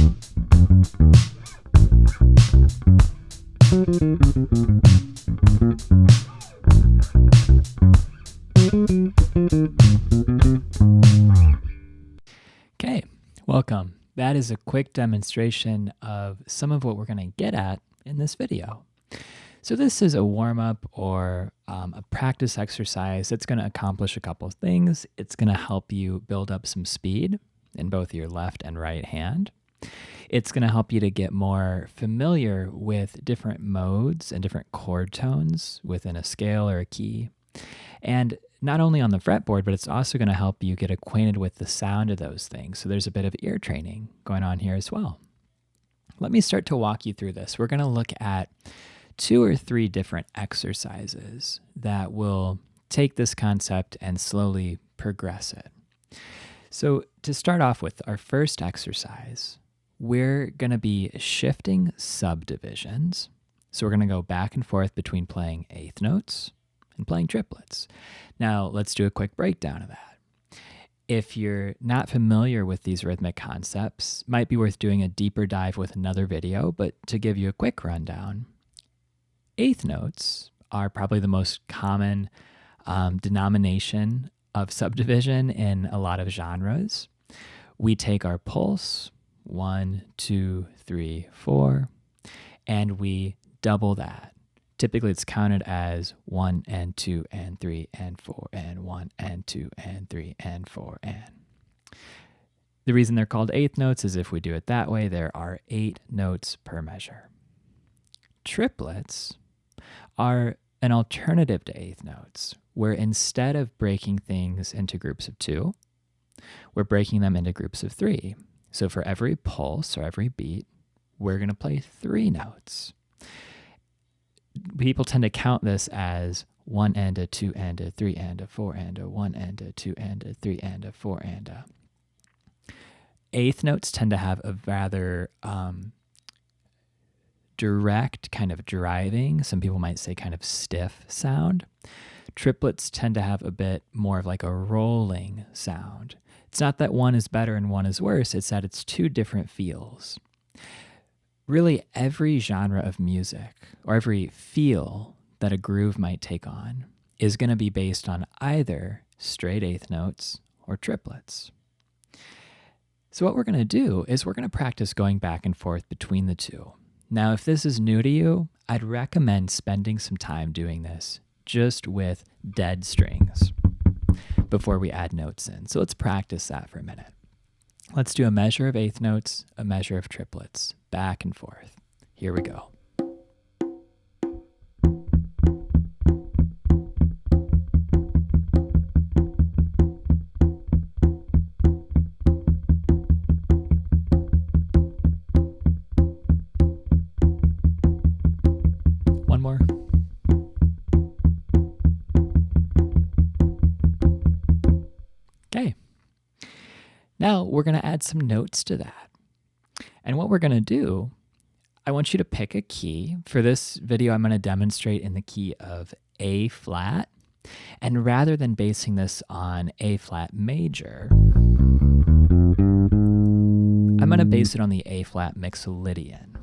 Okay, welcome. That is a quick demonstration of some of what we're going to get at in this video. So this is a warm-up or a practice exercise that's going to accomplish a couple of things. It's going to help you build up some speed in both your left and right hand. It's going to help you to get more familiar with different modes and different chord tones within a scale or a key. And not only on the fretboard, but it's also going to help you get acquainted with the sound of those things. So there's a bit of ear training going on here as well. Let me start to walk you through this. We're going to look at 2 or 3 different exercises that will take this concept and slowly progress it. So to start off with our first exercise, we're going to be shifting subdivisions. So we're going to go back and forth between playing eighth notes and playing triplets. Now let's do a quick breakdown of that. If you're not familiar with these rhythmic concepts, it might be worth doing a deeper dive with another video, but to give you a quick rundown, eighth notes are probably the most common denomination of subdivision in a lot of genres. We take our pulse, 1, 2, 3, 4, and we double that. Typically, it's counted as 1 and 2 and 3 and 4 and 1 and 2 and 3 and 4 and. The reason they're called eighth notes is if we do it that way, there are 8 notes per measure. Triplets are an alternative to eighth notes, where instead of breaking things into groups of 2, we're breaking them into groups of 3. So for every pulse or every beat, we're going to play 3 notes. People tend to count this as 1 and a 2 and a 3 and a 4 and a 1 and a 2 and a 3 and a 4 and a. Eighth notes tend to have a rather direct kind of driving, some people might say kind of stiff sound. Triplets tend to have a bit more of like a rolling sound. It's not that one is better and one is worse, it's that it's 2 different feels. Really, every genre of music or every feel that a groove might take on is going to be based on either straight eighth notes or triplets. So what we're going to do is we're going to practice going back and forth between the 2. Now, if this is new to you, I'd recommend spending some time doing this just with dead strings before we add notes in. So let's practice that for a minute. Let's do a measure of eighth notes, a measure of triplets, back and forth. Here we go. One more. Okay. Now we're going to add some notes to that. And what we're going to do, I want you to pick a key. For this video, I'm going to demonstrate in the key of A flat. And rather than basing this on A flat major, I'm going to base it on the A flat mixolydian.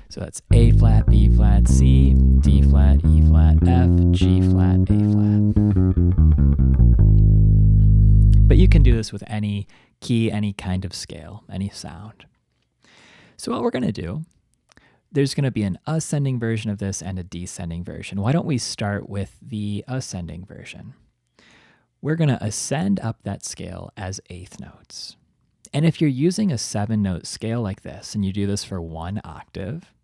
So that's A flat, B flat, C, D flat, E flat, F, G flat, A flat. But you can do this with any key, any kind of scale, any sound. So what we're going to do, there's going to be an ascending version of this and a descending version. Why don't we start with the ascending version? We're going to ascend up that scale as eighth notes. And if you're using a 7-note scale like this, and you do this for 1 octave,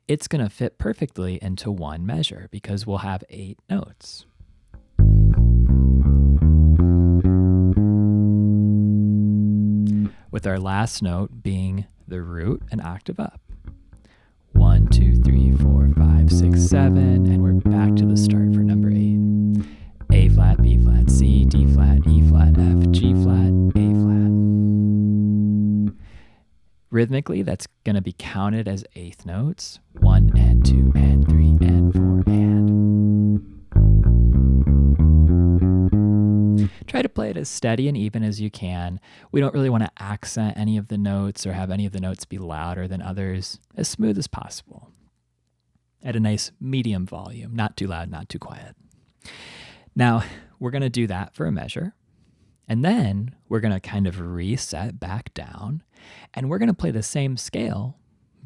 it's going to fit perfectly into 1 measure because we'll have 8 notes. With our last note being the root an octave up. 1, 2, 3, 4, 5, 6, 7, and we're back to the start for number 8. A flat, B flat, C, D flat, E flat, F, G flat, A flat. Rhythmically, that's going to be counted as eighth notes. 1 and 2 and 3 and 4 and. Try to play it as steady and even as you can. We don't really want to accent any of the notes or have any of the notes be louder than others. As smooth as possible. At a nice medium volume, not too loud, not too quiet. Now, we're going to do that for a measure. And then we're going to kind of reset back down. And we're going to play the same scale,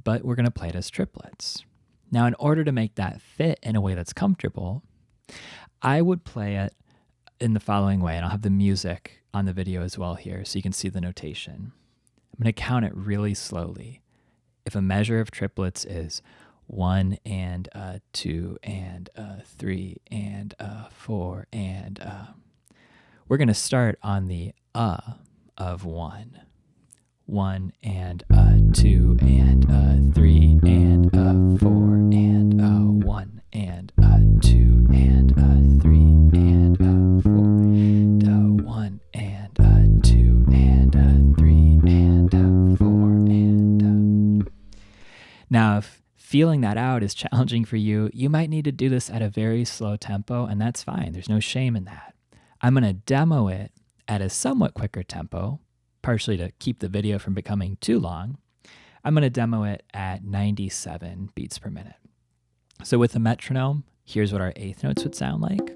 but we're going to play it as triplets. Now, in order to make that fit in a way that's comfortable, I would play it in the following way, and I'll have the music on the video as well here so you can see the notation. I'm going to count it really slowly. If a measure of triplets is 1 and 2 and 3 and 4 and we're going to start on the of 1. 1 and 2 and 3 and 4 and 1 and 2 and 3 and 4 1 and 2 and 3 and 4 and Now, if feeling that out is challenging for you, you might need to do this at a very slow tempo, and that's fine. There's no shame in that. I'm going to demo it at a somewhat quicker tempo, partially to keep the video from becoming too long. I'm going to demo it at 97 beats per minute. So with a metronome, here's what our eighth notes would sound like.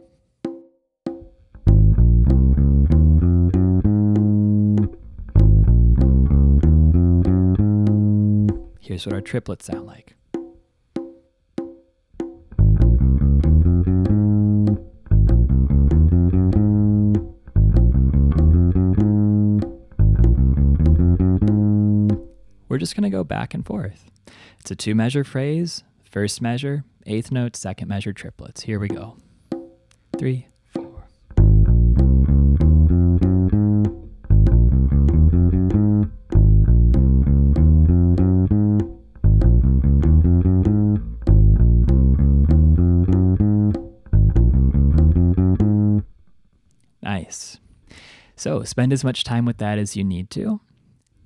Here's what our triplets sound like. We're just going to go back and forth. It's a 2-measure phrase. First measure, eighth note, second measure, triplets. Here we go. 3, 4. Nice. So spend as much time with that as you need to.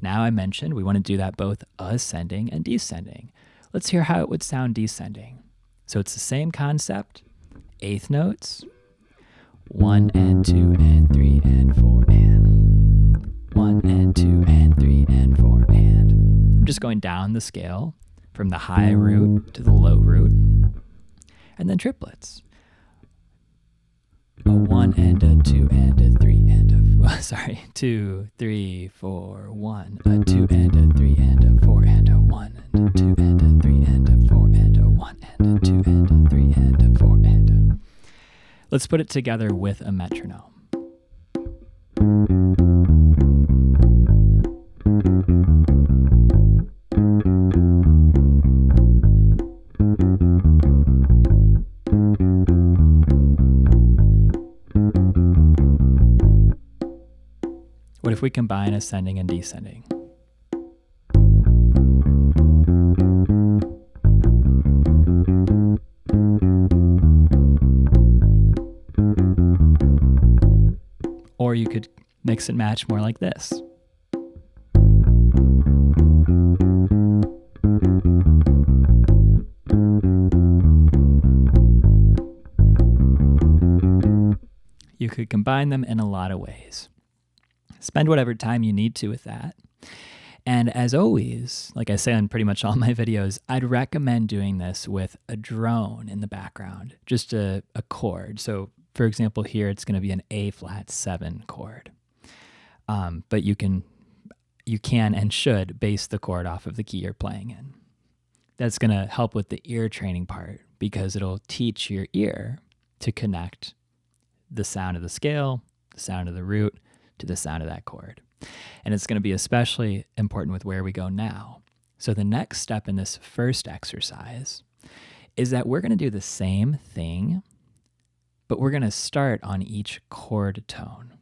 Now I mentioned we want to do that both ascending and descending. Let's hear how it would sound descending. So it's the same concept, eighth notes, 1 and 2 and 3 and 4 and 1 and 2 and 3 and 4 and. I'm just going down the scale from the high root to the low root. And then triplets. A 1 and a 2 and a 3 and a 2, 3, 4, 1, a 2 and a 3 and a 4 and a 1 and a 2 and a 3 and a 4 and a 1 and a 2 and a 3 and a 4 and a. Let's put it together with a metronome. What if we combine ascending and descending? Or you could mix and match more like this. You could combine them in a lot of ways. Spend whatever time you need to with that. And as always, like I say on pretty much all my videos, I'd recommend doing this with a drone in the background, just a chord. So for example, here it's going to be an A flat 7 chord. But you can and should base the chord off of the key you're playing in. That's going to help with the ear training part because it'll teach your ear to connect the sound of the scale, the sound of the root, to the sound of that chord. And it's going to be especially important with where we go now. So the next step in this first exercise is that we're going to do the same thing, but we're going to start on each chord tone.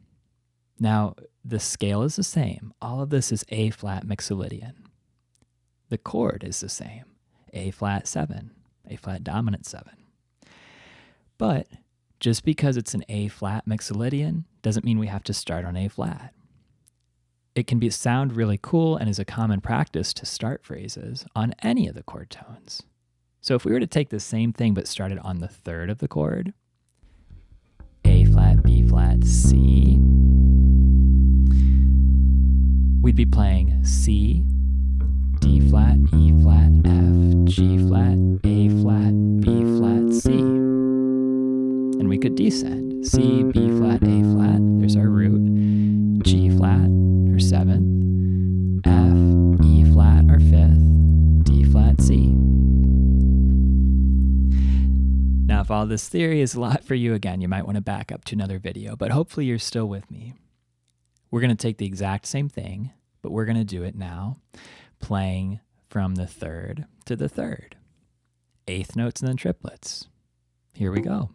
Now, the scale is the same. All of this is A flat mixolydian. The chord is the same. A flat 7, A flat dominant 7. But just because it's an A flat mixolydian doesn't mean we have to start on A flat. It can sound really cool and is a common practice to start phrases on any of the chord tones. So if we were to take the same thing but start it on the third of the chord, A flat, B B flat, C. We'd be playing C, D flat, E flat, F, G flat, A flat, B flat, C. And we could descend. C, B flat, A flat, there's our root. G flat, our seventh. F, E flat, our fifth. D flat, C. Now, if all this theory is a lot for you, again, you might want to back up to another video, but hopefully you're still with me. We're going to take the exact same thing, but we're going to do it now, playing from the third to the third. Eighth notes and then triplets. Here we go.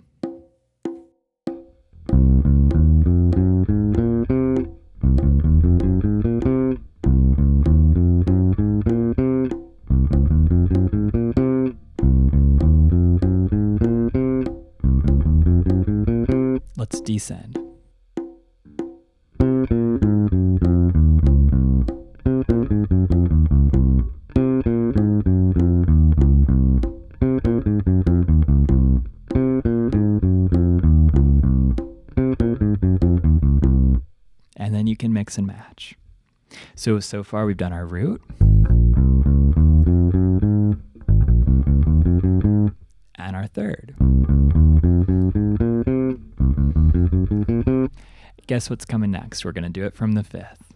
Let's descend. And then you can mix and match. So far we've done our root. And our third. Guess what's coming next? We're going to do it from the fifth.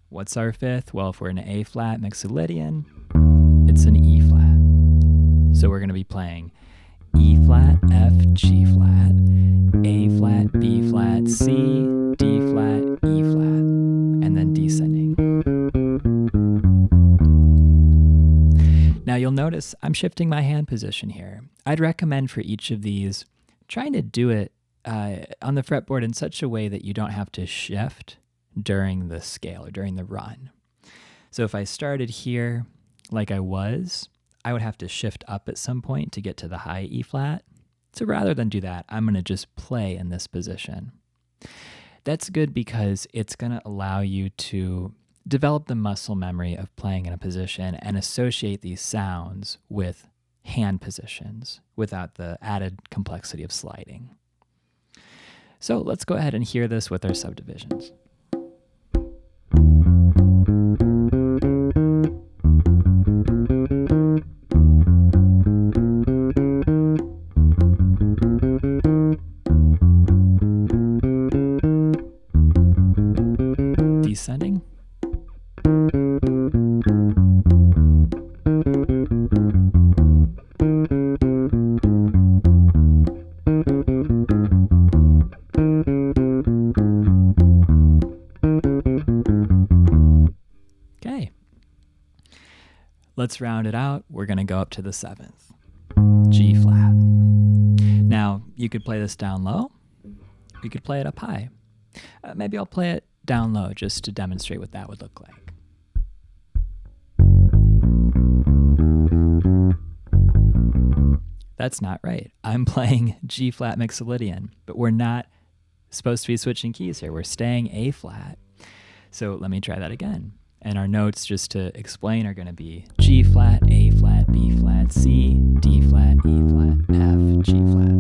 What's our fifth? Well, if we're in an A flat mixolydian, it's an E flat. So we're going to be playing E flat, F, G flat, A flat, B flat, C, D flat, E flat, and then descending. Now you'll notice I'm shifting my hand position here. I'd recommend for each of these trying to do it on the fretboard in such a way that you don't have to shift during the scale or during the run. So if I started here like I was, I would have to shift up at some point to get to the high E flat. So rather than do that, I'm going to just play in this position. That's good because it's going to allow you to develop the muscle memory of playing in a position and associate these sounds with hand positions without the added complexity of sliding. So let's go ahead and hear this with our subdivisions. Descending. Okay. Let's round it out. We're going to go up to the seventh. G flat. Now, you could play this down low. You could play it up high. Maybe I'll play it down low just to demonstrate what that would look like. That's not right. I'm playing G flat mixolydian, but we're not supposed to be switching keys here. We're staying A flat. So let me try that again. And our notes, just to explain, are going to be G flat, A flat, B flat, C, D flat, E flat, F, G flat.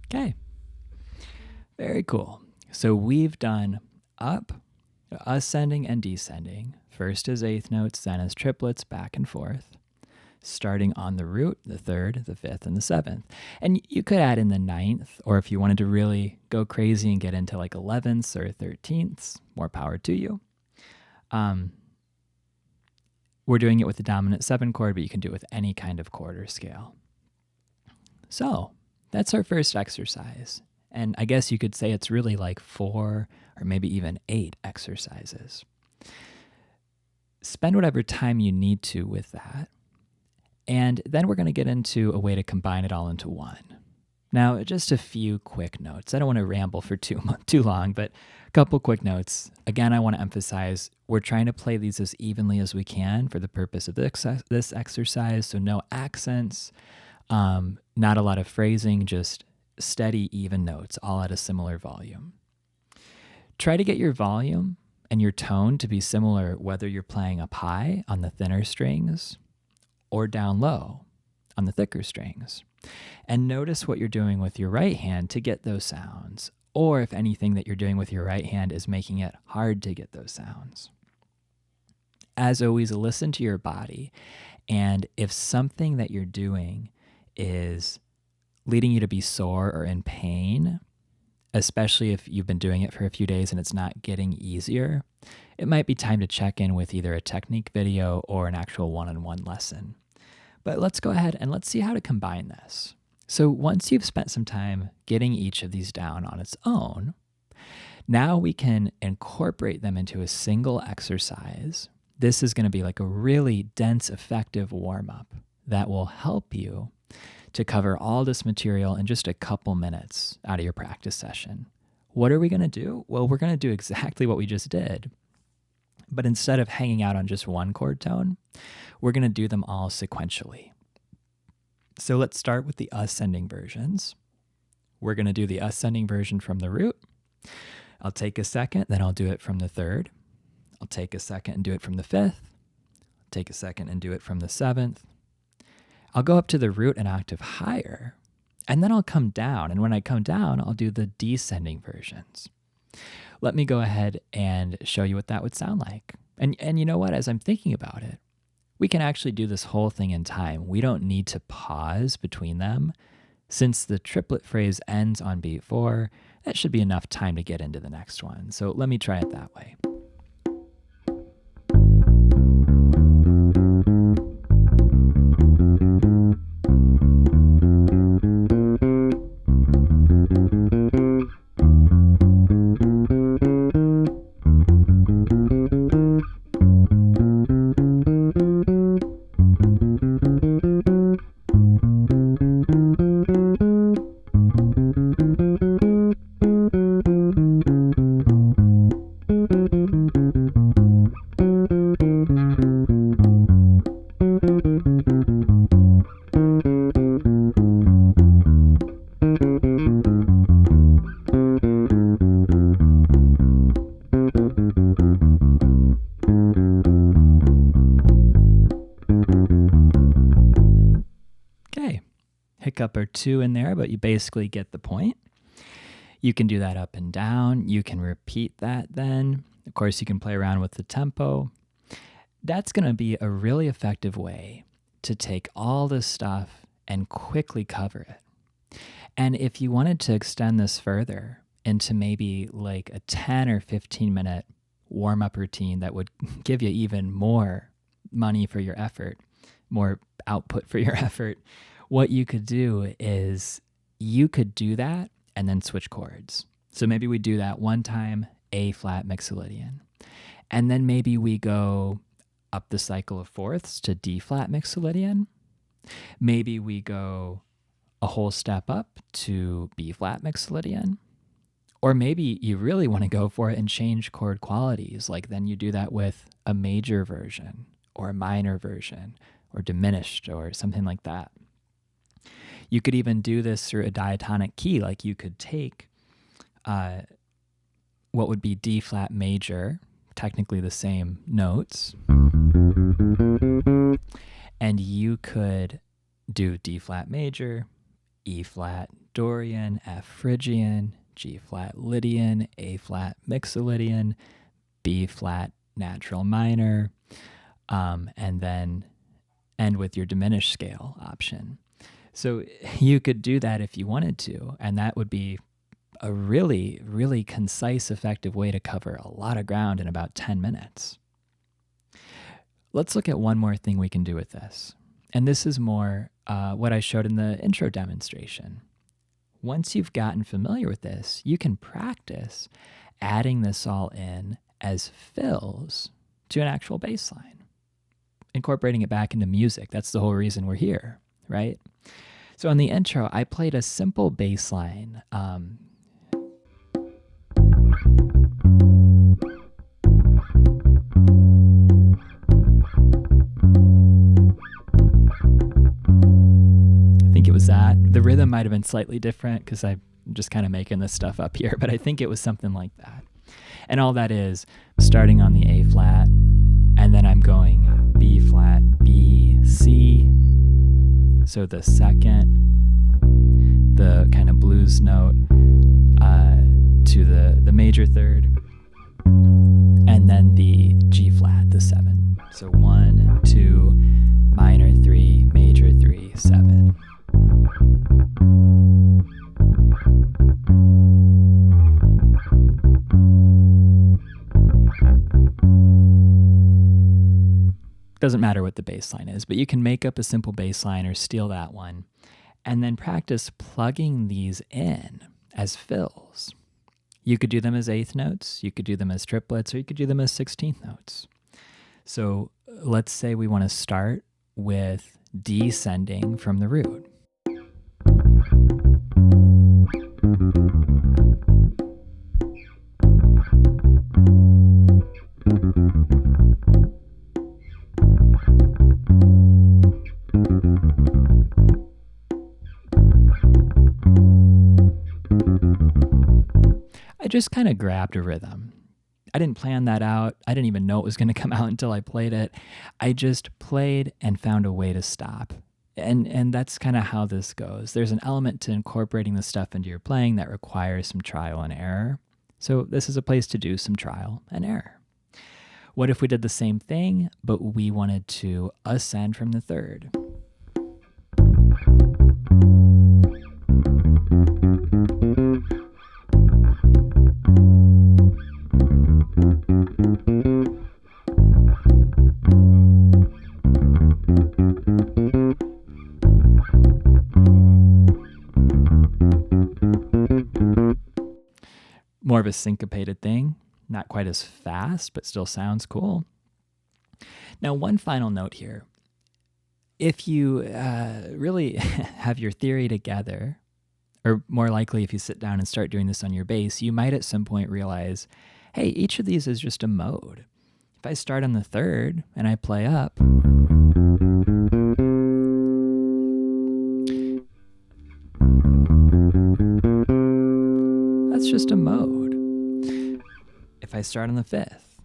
Okay. Very cool. So we've done up, ascending and descending. First as eighth notes, then as triplets, back and forth. Starting on the root, the third, the fifth, and the seventh. And you could add in the ninth, or if you wanted to really go crazy and get into like 11ths or 13ths, more power to you. We're doing it with the dominant 7 chord, but you can do it with any kind of chord or scale. So that's our first exercise. And I guess you could say it's really like 4 or maybe even 8 exercises. Spend whatever time you need to with that. And then we're going to get into a way to combine it all into one. Now, just a few quick notes. I don't want to ramble for too long, but a couple quick notes. Again, I want to emphasize we're trying to play these as evenly as we can for the purpose of this exercise. So no accents, not a lot of phrasing, just steady, even notes, all at a similar volume. Try to get your volume and your tone to be similar whether you're playing up high on the thinner strings or down low on the thicker strings. And notice what you're doing with your right hand to get those sounds, or if anything that you're doing with your right hand is making it hard to get those sounds. As always, listen to your body, and if something that you're doing is leading you to be sore or in pain, especially if you've been doing it for a few days and it's not getting easier, it might be time to check in with either a technique video or an actual one-on-one lesson. But let's go ahead and let's see how to combine this. So once you've spent some time getting each of these down on its own, now we can incorporate them into a single exercise. This is going to be like a really dense, effective warm-up that will help you to cover all this material in just a couple minutes out of your practice session. What are we going to do? Well, we're going to do exactly what we just did. But instead of hanging out on just one chord tone, we're going to do them all sequentially. So let's start with the ascending versions. We're going to do the ascending version from the root. I'll take a second, then I'll do it from the third. I'll take a second and do it from the fifth. I'll take a second and do it from the seventh. I'll go up to the root an octave higher, and then I'll come down. And when I come down, I'll do the descending versions. Let me go ahead and show you what that would sound like. And you know what? As I'm thinking about it, we can actually do this whole thing in time. We don't need to pause between them. Since the triplet phrase ends on beat 4, that should be enough time to get into the next one. So let me try it that way. Hiccup or two in there, but you basically get the point. You can do that up and down. You can repeat that then. Of course, you can play around with the tempo. That's going to be a really effective way to take all this stuff and quickly cover it. And if you wanted to extend this further into maybe like a 10 or 15 minute warm-up routine that would give you even more money for your effort, more output for your effort, what you could do is you could do that and then switch chords. So maybe we do that one time, A flat mixolydian. And then maybe we go up the cycle of fourths to D flat mixolydian. Maybe we go a whole step up to B flat mixolydian. Or maybe you really want to go for it and change chord qualities. Like then you do that with a major version or a minor version or diminished or something like that. You could even do this through a diatonic key. Like you could take what would be D flat major, technically the same notes, and you could do D flat major, E flat Dorian, F Phrygian, G flat Lydian, A flat mixolydian, B flat natural minor, and then end with your diminished scale option. So you could do that if you wanted to, and that would be a really, really concise, effective way to cover a lot of ground in about 10 minutes. Let's look at one more thing we can do with this. And this is more what I showed in the intro demonstration. Once you've gotten familiar with this, you can practice adding this all in as fills to an actual bass line, incorporating it back into music. That's the whole reason we're here, right? So on the intro, I played a simple bass line. I think it was that. The rhythm might have been slightly different because I'm just kind of making this stuff up here, but I think it was something like that. And all that is starting on the A flat, and then I'm going B flat, B, C. So the second, the kind of blues note to the major third, and then the G flat, the 7. So 1, 2, minor 3, major 3, 7. Doesn't matter what the bass line is, but you can make up a simple bass line or steal that one, and then practice plugging these in as fills. You could do them as eighth notes, you could do them as triplets, or you could do them as 16th notes. So let's say we want to start with descending from the root. I just kind of grabbed a rhythm. I didn't plan that out. I didn't even know it was going to come out until I played it. I just played and found a way to stop. And that's kind of how this goes. There's an element to incorporating the stuff into your playing that requires some trial and error. So this is a place to do some trial and error. What if we did the same thing, but we wanted to ascend from the third? More of a syncopated thing, not quite as fast, but still sounds cool. Now, one final note here. If you really have your theory together, or more likely if you sit down and start doing this on your bass, you might at some point realize, hey, each of these is just a mode. If I start on the third and I play up, that's just a mode. If I start on the fifth,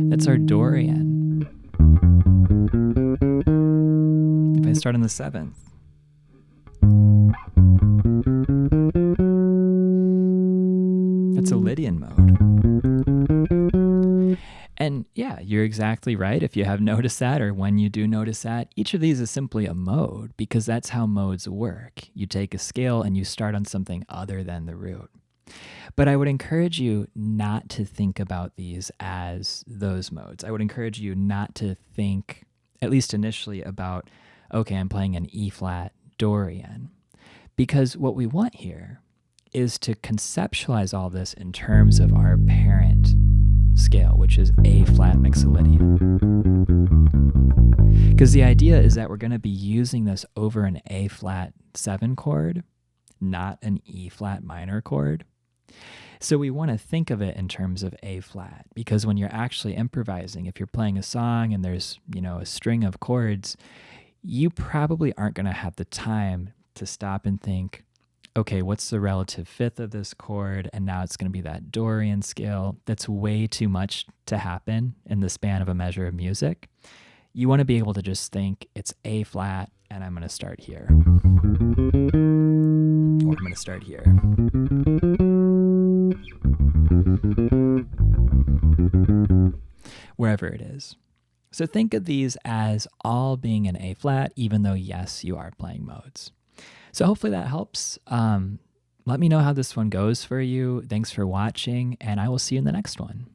that's our Dorian. If I start on the seventh, that's a Lydian mode. And yeah, you're exactly right. If you have noticed that, or when you do notice that, each of these is simply a mode because that's how modes work. You take a scale and you start on something other than the root. But I would encourage you not to think about these as those modes. I would encourage you not to think, at least initially, about, okay, I'm playing an E flat Dorian. Because what we want here is to conceptualize all this in terms of our parent scale, which is A flat mixolydian. Because the idea is that we're going to be using this over an A flat 7 chord, not an E flat minor chord. So we want to think of it in terms of A flat, because when you're actually improvising, if you're playing a song and there's, a string of chords, you probably aren't going to have the time to stop and think, okay, what's the relative fifth of this chord? And now it's going to be that Dorian scale. That's way too much to happen in the span of a measure of music. You want to be able to just think it's A flat and I'm going to start here. Or I'm going to start here. Wherever it is. So think of these as all being an A flat, even though, yes, you are playing modes. So hopefully that helps. Let me know how this one goes for you. Thanks for watching, and I will see you in the next one.